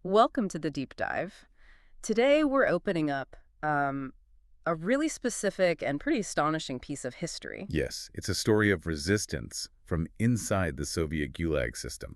Welcome to the deep dive. Today we're opening up a really specific and pretty astonishing piece of history. Yes, it's a story of resistance from inside the Soviet Gulag system,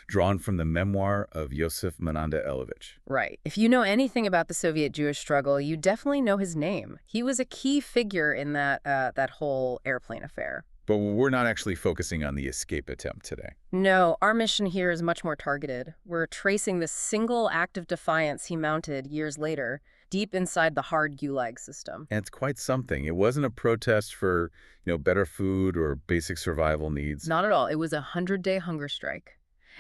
drawn from the memoir of Yosef Menndelevich. Right. If you know anything about the Soviet Jewish struggle, you definitely know his name. He was a key figure in that whole airplane affair. But we're not actually focusing on the escape attempt today. No, our mission here is much more targeted. We're tracing the single act of defiance he mounted years later, deep inside the hard Gulag system. And it's quite something. It wasn't a protest for, better food or basic survival needs. Not at all. It was a 100-day hunger strike.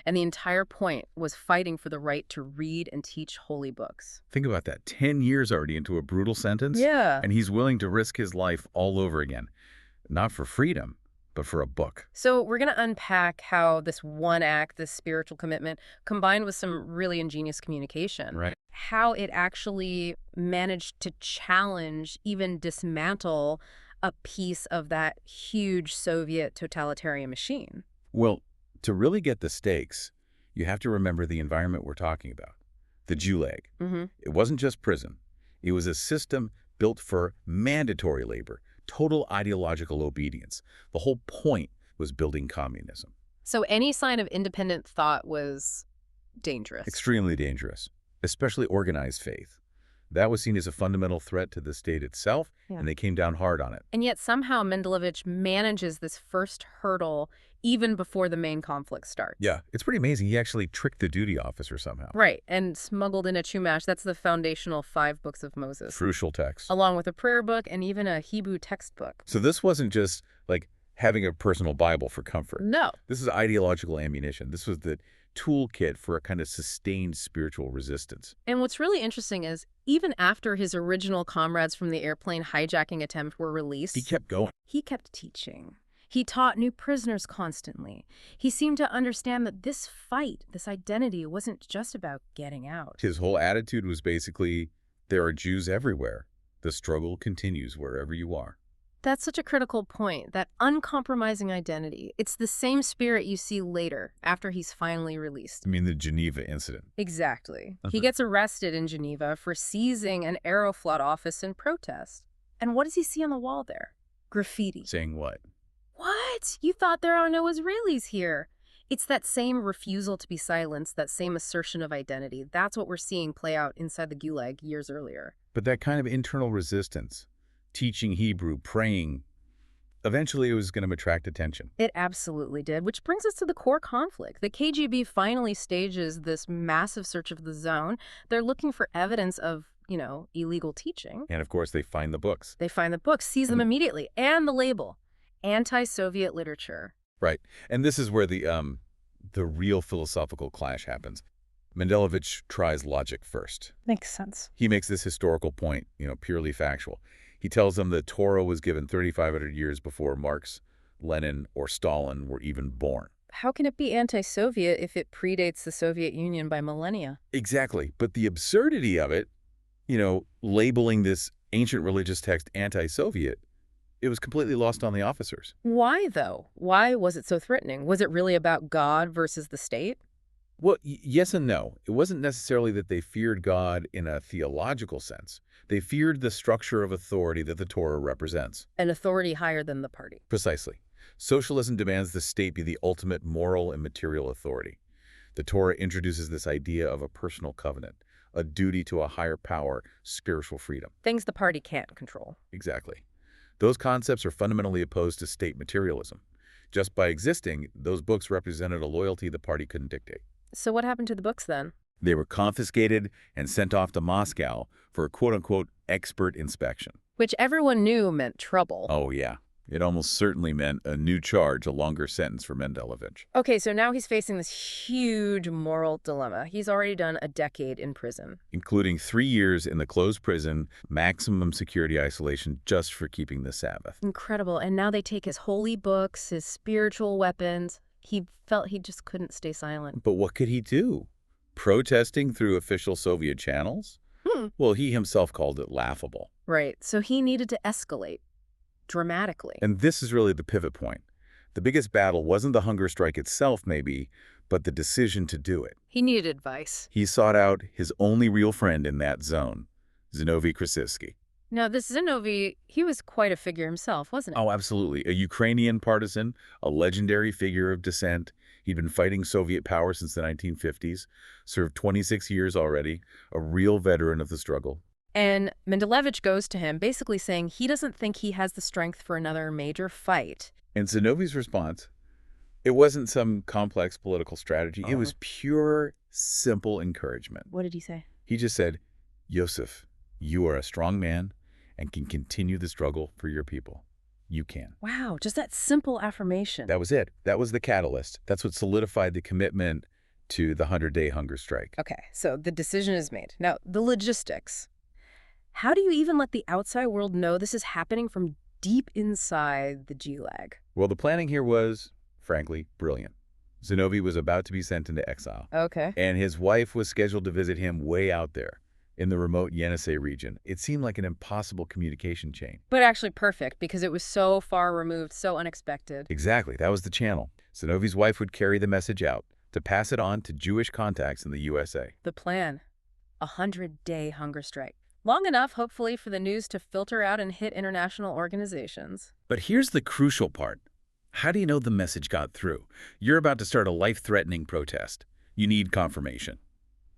And the entire point was fighting for the right to read and teach holy books. Think about that. 10 years already into a brutal sentence. Yeah. And he's willing to risk his life all over again. Not for freedom, but for a book. So we're going to unpack how this one act, this spiritual commitment, combined with some really ingenious communication, Right. how it actually managed to challenge, even dismantle a piece of that huge Soviet totalitarian machine. Well, to really get the stakes, you have to remember the environment we're talking about. The Gulag. It wasn't just prison. It was a system built for mandatory labor, total ideological obedience. The whole point was building communism. So any sign of independent thought was dangerous. Extremely dangerous, especially organized faith. That was seen as a fundamental threat to the state itself, and they came down hard on it. And yet somehow Mendelevich manages this first hurdle even before the main conflict starts. Yeah, it's pretty amazing. He actually tricked the duty officer somehow. Right, and smuggled in a Chumash. That's the foundational 5 books of Moses. Crucial text. Along with a prayer book and even a Hebrew textbook. So this wasn't just like having a personal Bible for comfort. No. This is ideological ammunition. This was the toolkit for a kind of sustained spiritual resistance. And what's really interesting is even after his original comrades from the airplane hijacking attempt were released, He kept going. he kept teaching. He taught new prisoners constantly. He seemed to understand that this fight, this identity, wasn't just about getting out. His whole attitude was basically, there are Jews everywhere. The struggle continues wherever you are. That's such a critical point, that uncompromising identity. It's the same spirit you see later, after he's finally released. I mean, the Geneva incident. Exactly. He gets arrested in Geneva for seizing an Aeroflot office in protest. And what does he see on the wall there? Graffiti. Saying what? What? You thought there are no Israelis here. It's that same refusal to be silenced, that same assertion of identity. That's what we're seeing play out inside the Gulag years earlier. But that kind of internal resistance, teaching Hebrew, praying, eventually it was going to attract attention. It absolutely did, which brings us to the core conflict. The KGB finally stages this massive search of the zone. They're looking for evidence of, illegal teaching. And of course, they find the books. They find the books, seize them immediately, and the label, anti-Soviet literature. Right. And this is where the real philosophical clash happens. Mendelevich tries logic first. Makes sense. He makes this historical point, purely factual. He tells them the Torah was given 3,500 years before Marx, Lenin, or Stalin were even born. How can it be anti-Soviet if it predates the Soviet Union by millennia? Exactly. But the absurdity of it, labeling this ancient religious text anti-Soviet, it was completely lost on the officers. Why, though? Why was it so threatening? Was it really about God versus the state? Well, yes and no. It wasn't necessarily that they feared God in a theological sense. They feared the structure of authority that the Torah represents. An authority higher than the party. Precisely. Socialism demands the state be the ultimate moral and material authority. The Torah introduces this idea of a personal covenant, a duty to a higher power, spiritual freedom. Things the party can't control. Exactly. Those concepts are fundamentally opposed to state materialism. Just by existing, those books represented a loyalty the party couldn't dictate. So what happened to the books then? They were confiscated and sent off to Moscow for a quote-unquote expert inspection. Which everyone knew meant trouble. Oh, yeah. It almost certainly meant a new charge, a longer sentence for Mendelevich. Okay, so now he's facing this huge moral dilemma. He's already done a decade in prison. Including 3 years in the closed prison, maximum security isolation just for keeping the Sabbath. Incredible. And now they take his holy books, his spiritual weapons. He felt he just couldn't stay silent. But what could he do? Protesting through official Soviet channels? Well, he himself called it laughable. Right. So he needed to escalate dramatically. And this is really the pivot point. The biggest battle wasn't the hunger strike itself, maybe, but the decision to do it. He needed advice. He sought out his only real friend in that zone, Zinovy Krasivsky. Now, this Zinovy, he was quite a figure himself, wasn't he? Oh, absolutely. A Ukrainian partisan, a legendary figure of dissent. He'd been fighting Soviet power since the 1950s, served 26 years already, a real veteran of the struggle. And Mendelevich goes to him, basically saying he doesn't think he has the strength for another major fight. And Zinovy's response, it wasn't some complex political strategy. It was pure, simple encouragement. What did he say? He just said, Yosef, you are a strong man and can continue the struggle for your people. You can. Wow, just that simple affirmation. That was it. That was the catalyst. That's what solidified the commitment to the 100-day hunger strike. Okay, so the decision is made. Now, the logistics. How do you even let the outside world know this is happening from deep inside the Gulag? Well, the planning here was, frankly, brilliant. Zinovy was about to be sent into exile. Okay. And his wife was scheduled to visit him way out there in the remote Yenisei region. It seemed like an impossible communication chain. But actually perfect, because it was so far removed, so unexpected. Exactly. That was the channel. Zinovy's wife would carry the message out to pass it on to Jewish contacts in the USA. The plan, 100-day hunger strike. Long enough, hopefully, for the news to filter out and hit international organizations. But here's the crucial part. How do you know the message got through? You're about to start a life-threatening protest. You need confirmation.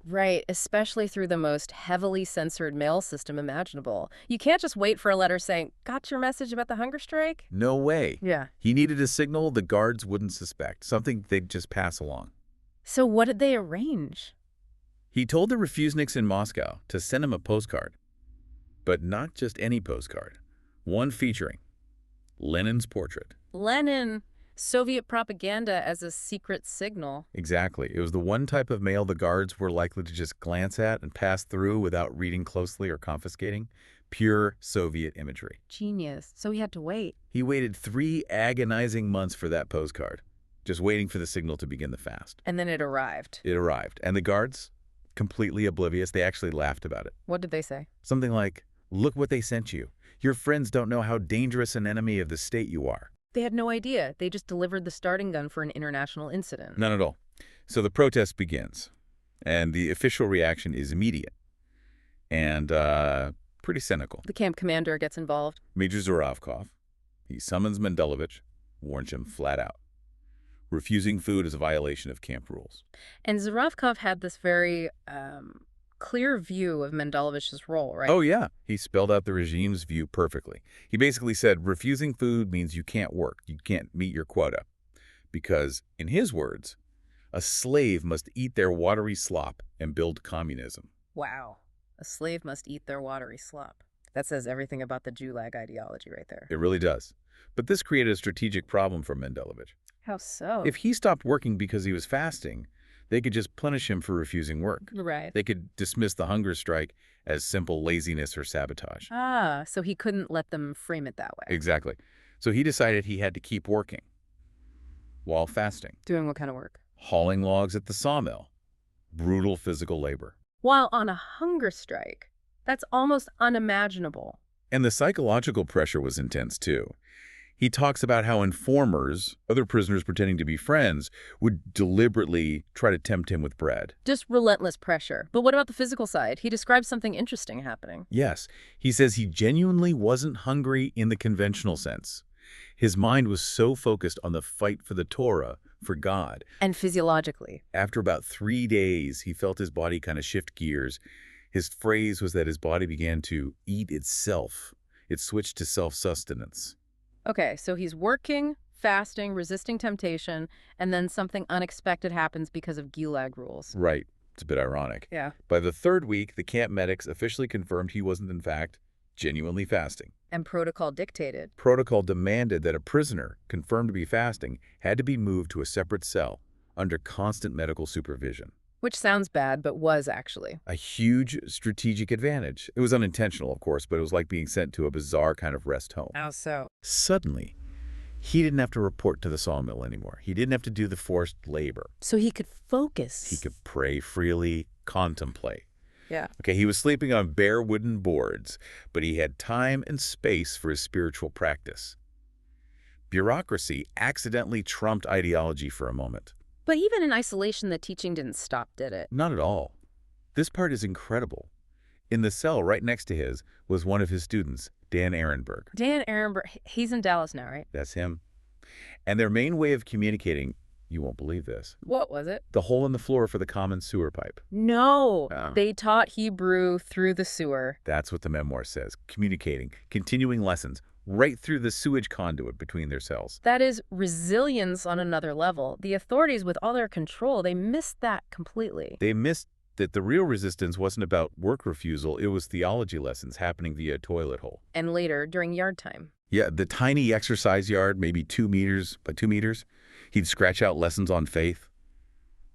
Right, especially through the most heavily censored mail system imaginable. You can't just wait for a letter saying, got your message about the hunger strike? No way. Yeah. He needed a signal the guards wouldn't suspect, something they'd just pass along. So what did they arrange? He told the refuseniks in Moscow to send him a postcard. But not just any postcard. One featuring Lenin's portrait. Lenin, Soviet propaganda as a secret signal. Exactly. It was the one type of mail the guards were likely to just glance at and pass through without reading closely or confiscating. Pure Soviet imagery. Genius. So he had to wait. He waited 3 agonizing months for that postcard, just waiting for the signal to begin the fast. And then it arrived. It arrived. And the guards, completely oblivious, they actually laughed about it. What did they say? Something like, look what they sent you. Your friends don't know how dangerous an enemy of the state you are. They had no idea. They just delivered the starting gun for an international incident. None at all. So the protest begins, and the official reaction is immediate and pretty cynical. The camp commander gets involved. Major Zuravkov, he summons Mendelevich, warns him flat out. Refusing food is a violation of camp rules. And Zuravkov had this very clear view of Mendelevich's role, right? Oh, yeah. He spelled out the regime's view perfectly. He basically said refusing food means you can't work, you can't meet your quota. Because, in his words, a slave must eat their watery slop and build communism. Wow. A slave must eat their watery slop. That says everything about the Gulag ideology right there. It really does. But this created a strategic problem for Mendelevich. How so? If he stopped working because he was fasting, they could just punish him for refusing work. Right. They could dismiss the hunger strike as simple laziness or sabotage. Ah, so he couldn't let them frame it that way. Exactly. So he decided he had to keep working while fasting. Doing what kind of work? Hauling logs at the sawmill. Brutal physical labor. While on a hunger strike. That's almost unimaginable. And the psychological pressure was intense, too. He talks about how informers, other prisoners pretending to be friends, would deliberately try to tempt him with bread. Just relentless pressure. But what about the physical side? He describes something interesting happening. Yes, he says he genuinely wasn't hungry in the conventional sense. His mind was so focused on the fight for the Torah, for God. And physiologically. After about 3 days, he felt his body kind of shift gears. His phrase was that his body began to eat itself. It switched to self-sustenance. Okay, so he's working, fasting, resisting temptation, and then something unexpected happens because of Gulag rules. Right. It's a bit ironic. Yeah. By the 3rd week, the camp medics officially confirmed he wasn't, in fact, genuinely fasting. And protocol dictated. Protocol demanded that a prisoner, confirmed to be fasting, had to be moved to a separate cell under constant medical supervision. Which sounds bad, but was actually. A huge strategic advantage. It was unintentional, of course, but it was like being sent to a bizarre kind of rest home. How so? Suddenly, he didn't have to report to the sawmill anymore. He didn't have to do the forced labor. So he could focus. He could pray freely, contemplate. Yeah. Okay, he was sleeping on bare wooden boards, but he had time and space for his spiritual practice. Bureaucracy accidentally trumped ideology for a moment. But even in isolation, the teaching didn't stop, did it? Not at all. This part is incredible. In the cell right next to his was one of his students, Dan Ehrenberg. Dan Ehrenberg, he's in Dallas now, right? That's him. And their main way of communicating, you won't believe this, What was it? the hole in the floor for the common sewer pipe. No, Oh. they taught Hebrew through the sewer. That's what the memoir says. Communicating, continuing lessons, right through the sewage conduit between their cells. That is resilience on another level. The authorities, with all their control, they missed that completely. They missed that the real resistance wasn't about work refusal, it was theology lessons happening via a toilet hole. And later, during yard time. Yeah, the tiny exercise yard, maybe 2 meters by 2 meters, he'd scratch out lessons on faith,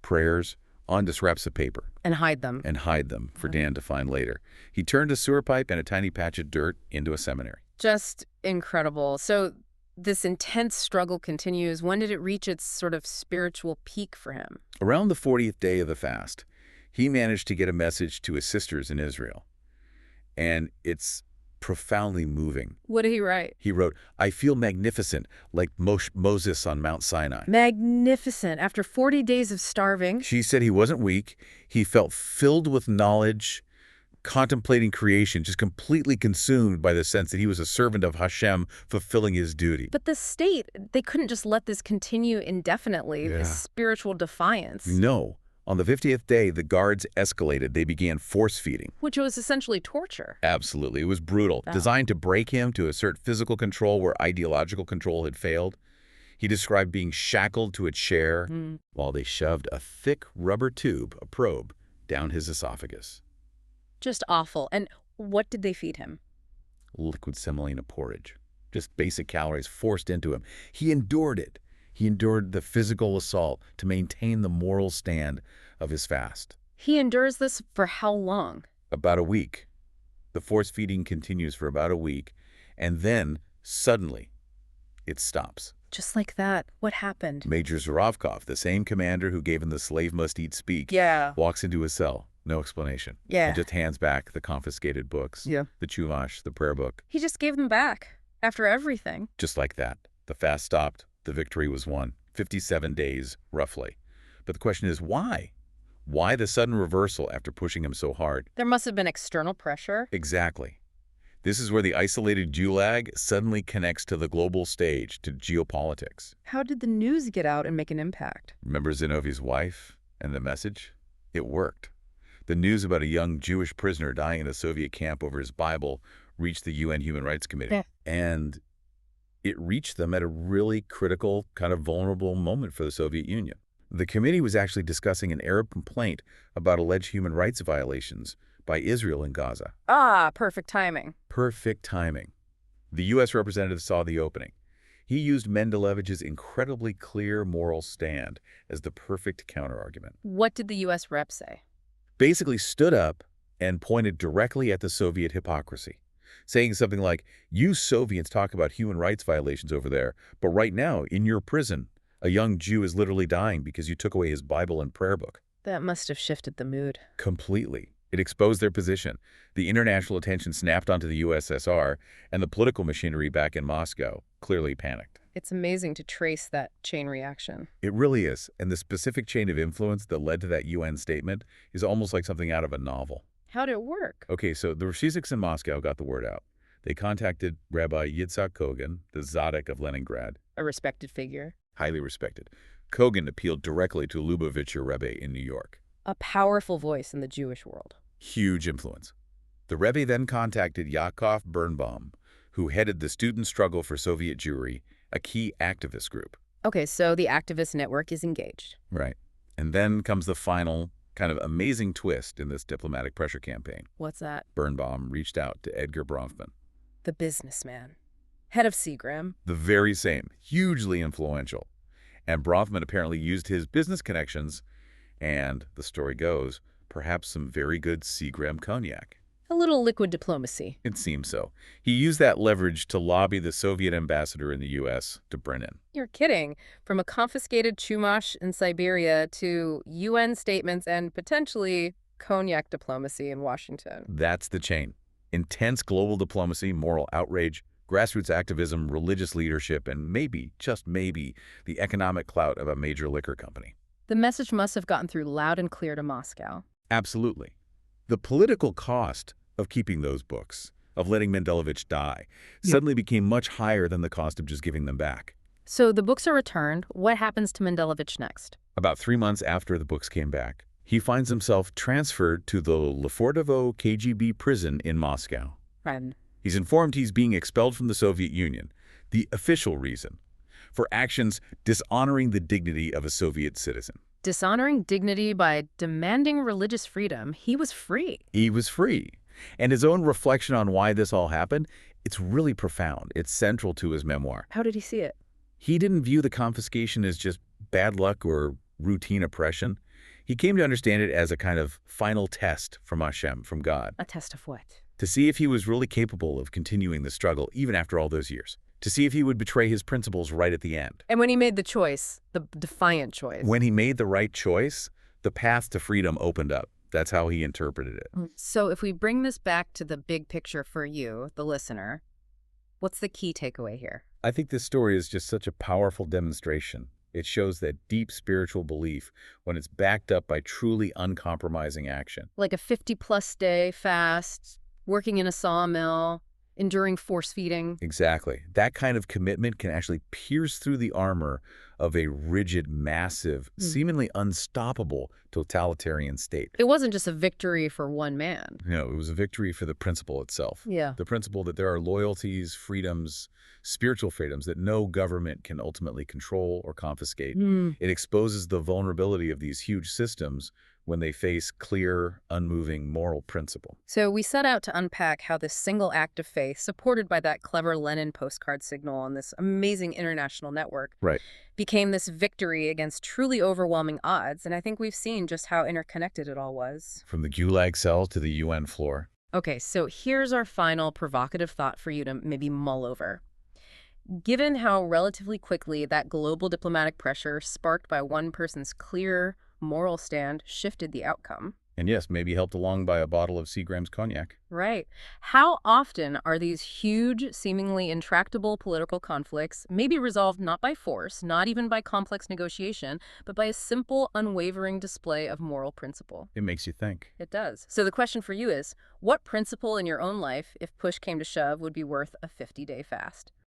prayers, onto scraps of paper. And hide them. And hide them for Dan to find later. He turned a sewer pipe and a tiny patch of dirt into a seminary. Just incredible. So this intense struggle continues. When did it reach its sort of spiritual peak for him? Around the 40th day of the fast, he managed to get a message to his sisters in Israel. And it's profoundly moving. What did he write? He wrote, "I feel magnificent, like Moses on Mount Sinai." Magnificent. After 40 days of starving. She said he wasn't weak. He felt filled with knowledge, contemplating creation, just completely consumed by the sense that he was a servant of Hashem fulfilling his duty. But the state, they couldn't just let this continue indefinitely, Yeah. this spiritual defiance. No. On the 50th day, the guards escalated. They began force feeding. Which was essentially torture. Absolutely. It was brutal, Wow. designed to break him, to assert physical control where ideological control had failed. He described being shackled to a chair while they shoved a thick rubber tube, a probe, down his esophagus. Just awful. And what did they feed him? Liquid semolina porridge. Just basic calories forced into him. He endured it. He endured the physical assault to maintain the moral stand of his fast. He endures this for how long? About a week. The force feeding continues for about a week, and then, suddenly, it stops. Just like that. What happened? Major Zurovkov, the same commander who gave him the slave must eat speak, Yeah. walks into his cell. No explanation. Yeah. And just hands back the confiscated books. Yeah. The Chumash, the prayer book. He just gave them back after everything. Just like that. The fast stopped. The victory was won. 57 days, roughly. But the question is, why? Why the sudden reversal after pushing him so hard? There must have been external pressure. Exactly. This is where the isolated Gulag suddenly connects to the global stage, to geopolitics. How did the news get out and make an impact? Remember Zinovy's wife and the message? It worked. The news about a young Jewish prisoner dying in a Soviet camp over his Bible reached the UN Human Rights Committee. Yeah. And it reached them at a really critical, kind of vulnerable moment for the Soviet Union. The committee was actually discussing an Arab complaint about alleged human rights violations by Israel in Gaza. Ah, perfect timing. Perfect timing. The U.S. representative saw the opening. He used Mendelevich's incredibly clear moral stand as the perfect counterargument. What did the U.S. rep say? Basically stood up and pointed directly at the Soviet hypocrisy, saying something like, "You Soviets talk about human rights violations over there, but right now, in your prison, a young Jew is literally dying because you took away his Bible and prayer book." That must have shifted the mood. Completely. It exposed their position. The international attention snapped onto the USSR, and the political machinery back in Moscow clearly panicked. It's amazing to trace that chain reaction. It really is, and the specific chain of influence that led to that UN statement is almost like something out of a novel. How'd it work? Okay, so the Rashiziks in Moscow got the word out. They contacted Rabbi Yitzhak Kogan, the Tzaddik of Leningrad. A respected figure. Highly respected. Kogan appealed directly to Lubavitcher Rebbe in New York. A powerful voice in the Jewish world. Huge influence. The Rebbe then contacted Yakov Birnbaum, who headed the Student Struggle for Soviet Jewry, a key activist group. Okay, so the activist network is engaged. Right. And then comes the final, kind of amazing twist in this diplomatic pressure campaign. What's that? Birnbaum reached out to Edgar Bronfman. The businessman. Head of Seagram. The very same. Hugely influential. And Bronfman apparently used his business connections and, the story goes, perhaps some very good Seagram cognac. A little liquid diplomacy. It seems so. He used that leverage to lobby the Soviet ambassador in the U.S. to Brennan. You're kidding. From a confiscated Chumash in Siberia to UN statements and potentially cognac diplomacy in Washington. That's the chain. Intense global diplomacy, moral outrage, grassroots activism, religious leadership, and maybe, just maybe, the economic clout of a major liquor company. The message must have gotten through loud and clear to Moscow. Absolutely. The political cost of keeping those books, of letting Mendelevich die, suddenly became much higher than the cost of just giving them back. So the books are returned. What happens to Mendelevich next? About 3 months after the books came back, he finds himself transferred to the Lefortovo KGB prison in Moscow. Right. He's informed he's being expelled from the Soviet Union, the official reason, for actions dishonoring the dignity of a Soviet citizen. Dishonoring dignity by demanding religious freedom, he was free. He was free. And his own reflection on why this all happened, it's really profound. It's central to his memoir. How did he see it? He didn't view the confiscation as just bad luck or routine oppression. He came to understand it as a kind of final test from Hashem, from God. A test of what? To see if he was really capable of continuing the struggle even after all those years. To see if he would betray his principles right at the end. And when he made the choice, the defiant choice. When he made the right choice, the path to freedom opened up. That's how he interpreted it. So if we bring this back to the big picture for you, the listener, what's the key takeaway here? I think this story is just such a powerful demonstration. It shows that deep spiritual belief when it's backed up by truly uncompromising action. Like a 50-plus day fast, working in a sawmill, enduring force feeding. Exactly. That kind of commitment can actually pierce through the armor of a rigid, massive, seemingly unstoppable totalitarian state. It wasn't just a victory for one man. No, it was a victory for the principle itself. Yeah. The principle that there are loyalties, freedoms, spiritual freedoms that no government can ultimately control or confiscate. It exposes the vulnerability of these huge systems when they face clear, unmoving moral principle. So we set out to unpack how this single act of faith, supported by that clever Lenin postcard signal on this amazing international network, became this victory against truly overwhelming odds. And I think we've seen just how interconnected it all was. From the Gulag cell to the UN floor. Okay, so here's our final provocative thought for you to maybe mull over. Given how relatively quickly that global diplomatic pressure sparked by one person's clear moral stand shifted the outcome. And yes, maybe helped along by a bottle of Seagram's cognac. Right. How often are these huge, seemingly intractable political conflicts maybe resolved not by force, not even by complex negotiation, but by a simple, unwavering display of moral principle? It makes you think. It does. So the question for you is, what principle in your own life, if push came to shove, would be worth a 50-day fast?